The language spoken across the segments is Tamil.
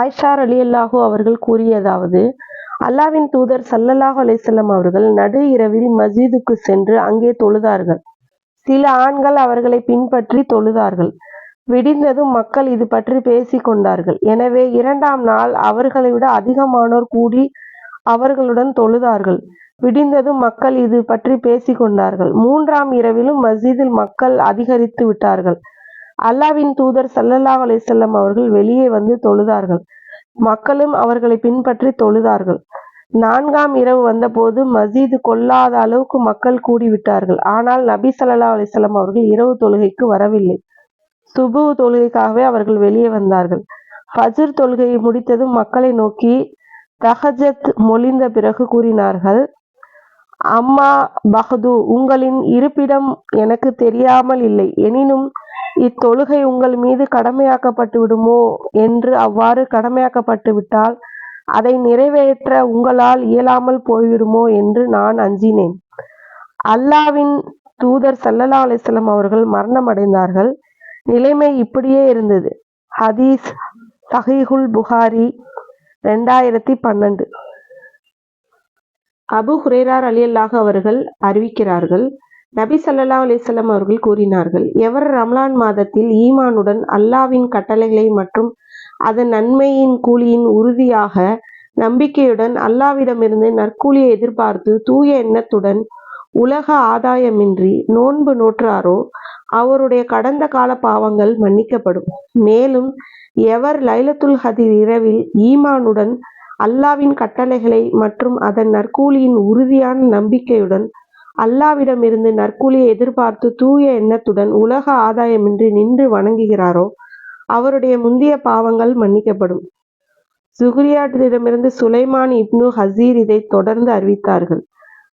ஆயிஷா ரலியல்லாஹு அவர்கள் கூறியதாவது, அல்லாவின் தூதர் ஸல்லல்லாஹு அலைஹி வஸல்லம் அவர்கள் நடு இரவில் மஸ்ஜிதுக்கு சென்று அங்கே தொழுதார்கள். சில ஆண்கள் அவர்களை பின்பற்றி தொழுதார்கள். விடிந்ததும் மக்கள் இது பற்றி பேசிக் கொண்டார்கள். எனவே 2ஆம் நாள் அவர்களை விட அதிகமானோர் கூடி அவர்களுடன் தொழுதார்கள். விடிந்ததும் மக்கள் இது பற்றி பேசிக் கொண்டார்கள். 3ஆம் இரவிலும் மஸ்ஜிதில் மக்கள் அதிகரித்து விட்டார்கள். அல்லாவின் தூதர் ஸல்லல்லாஹு அலைஹி வஸல்லம் அவர்கள் வெளியே வந்து தொழுதார்கள். மக்களும் அவர்களை பின்பற்றி தொழுதார்கள். 4ஆம் இரவு வந்தபோது மஸ்ஜிது கொள்ளாத அளவுக்கு மக்கள் கூடிவிட்டார்கள். ஆனால் நபி ஸல்லல்லாஹு அலைஹி வஸல்லம் அவர்கள் இரவு தொழுகைக்கு வரவில்லை. சுபுஹ் தொழுகைக்காகவே அவர்கள் வெளியே வந்தார்கள். ஃபஜ்ர் தொழுகையை முடித்ததும் மக்களை நோக்கி தஹஜத் மொழிந்த பிறகு கூறினார்கள், அம்மா பஹ்து, உங்களின் இருப்பிடம் எனக்கு தெரியாமல் இல்லை. எனினும் இத்தொழுகை உங்கள் மீது கடமையாக்கப்பட்டு விடுமோ என்று, அவ்வாறு கடமையாக்கப்பட்டு விட்டால் அதை நிறைவேற்ற உங்களால் இயலாமல் போய்விடுமோ என்று நான் அஞ்சினேன். அல்லாவின் தூதர் ஸல்லல்லாஹு அலைஹி வஸல்லம் அவர்கள் மரணம் அடைந்தார்கள். நிலைமை இப்படியே இருந்தது. ஹதீஸ் ஸஹீஹுல் புகாரி 2012. அபூ ஹுரைரா ரலியல்லாஹு அவர்கள் அறிவிக்கிறார்கள், நபி ஸல்லல்லாஹு அலைஹி வஸல்லம் அவர்கள் கூறினார்கள், எவர் ரமலான் மாதத்தில் ஈமானுடன் அல்லாவின் கட்டளைகளை மற்றும் அதன் நன்மையின் கூலியின் உறுதியாக நம்பிக்கையுடன் அல்லாவிடமிருந்து நற்கூலியை எதிர்பார்த்து தூய எண்ணத்துடன் உலக ஆதாயமின்றி நோன்பு நோற்றாரோ அவருடைய கடந்த கால பாவங்கள் மன்னிக்கப்படும். மேலும் எவர் லைலத்துல் கத்ர் இரவில் ஈமானுடன் அல்லாவின் கட்டளைகளை மற்றும் அதன் நற்கூலியின் உறுதியான நம்பிக்கையுடன் அல்லாவிடமிருந்து நற்கூலியை எதிர்பார்த்து தூய எண்ணத்துடன் உலக ஆதாயமின்றி நின்று வணங்குகிறாரோ அவருடைய முந்தைய பாவங்கள் மன்னிக்கப்படும். சுஹ்ரியிடமிருந்து சுலைமான் இப்னு ஹசீர் இதை தொடர்ந்து அறிவித்தார்கள்.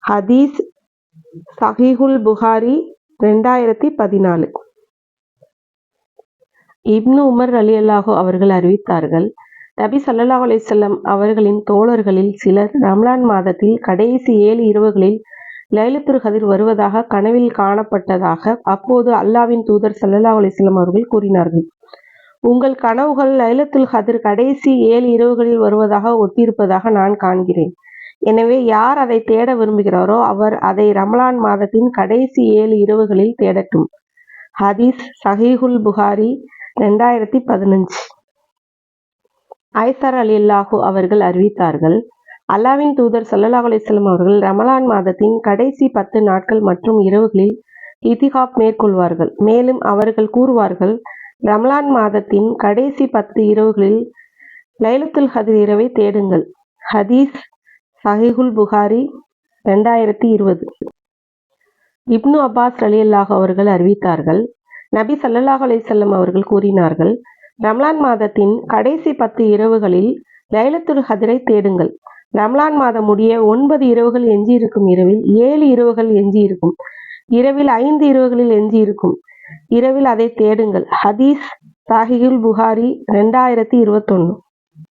ஹதீஸ் ஸஹீஹுல் புகாரி 2014. இப்னு உமர் ரலியல்லாஹு அவர்கள் அறிவித்தார்கள், நபி ஸல்லல்லாஹு அலைஹி வஸல்லம் அவர்களின் தோழர்களில் சிலர் ரமலான் மாதத்தில் கடைசி 7 இரவுகளில் லைலத்துல் கத்ர் வருவதாக கனவில் காணப்பட்டதாக. அப்போது அல்லாவின் தூதர் ஸல்லல்லாஹு அலைஹி வஸல்லம் அவர்கள் கூறினார்கள், உங்கள் கனவுகள் லைலத்துல் கத்ர் கடைசி 7 இரவுகளில் வருவதாக ஒத்திருப்பதாக நான் காண்கிறேன். எனவே யார் அதை தேட விரும்புகிறாரோ அவர் அதை ரமலான் மாதத்தின் கடைசி 7 இரவுகளில் தேடட்டும். ஹதீஸ் ஸஹீஹுல் புகாரி 2015. ஆயிஷா ரலியல்லாஹு அவர்கள் அறிவித்தார்கள், அல்லாவின் தூதர் ஸல்லல்லாஹு அலைஹி வஸல்லம் அவர்கள் ரமலான் மாதத்தின் கடைசி 10 நாட்கள் மற்றும் இரவுகளில் இத்திகாப் மேற்கொள்வார்கள். மேலும் அவர்கள் கூறுவார்கள், ரமலான் மாதத்தின் கடைசி 10 இரவுகளில் லைலத்துல் கத்ர் இரவை தேடுங்கள். ஹதீஸ் ஸஹீஹுல் புகாரி 2020. இப்னு அப்பாஸ் ரலியல்லாஹு அவர்கள் அறிவித்தார்கள், நபி ஸல்லல்லாஹு அலைஹி வஸல்லம் அவர்கள் கூறினார்கள், ரமலான் மாதத்தின் கடைசி 10 இரவுகளில் லைலத்துல் கத்ரை தேடுங்கள். ரமலான் மாதம் முடிய 9 இரவுகள் எஞ்சியிருக்கும் இரவில் 7 இரவுகள் எஞ்சியிருக்கும் இரவில் 5 இரவுகளில் எஞ்சியிருக்கும் இரவில் அதை தேடுங்கள். ஹதீஸ் ஸஹீஹுல் புகாரி 2021.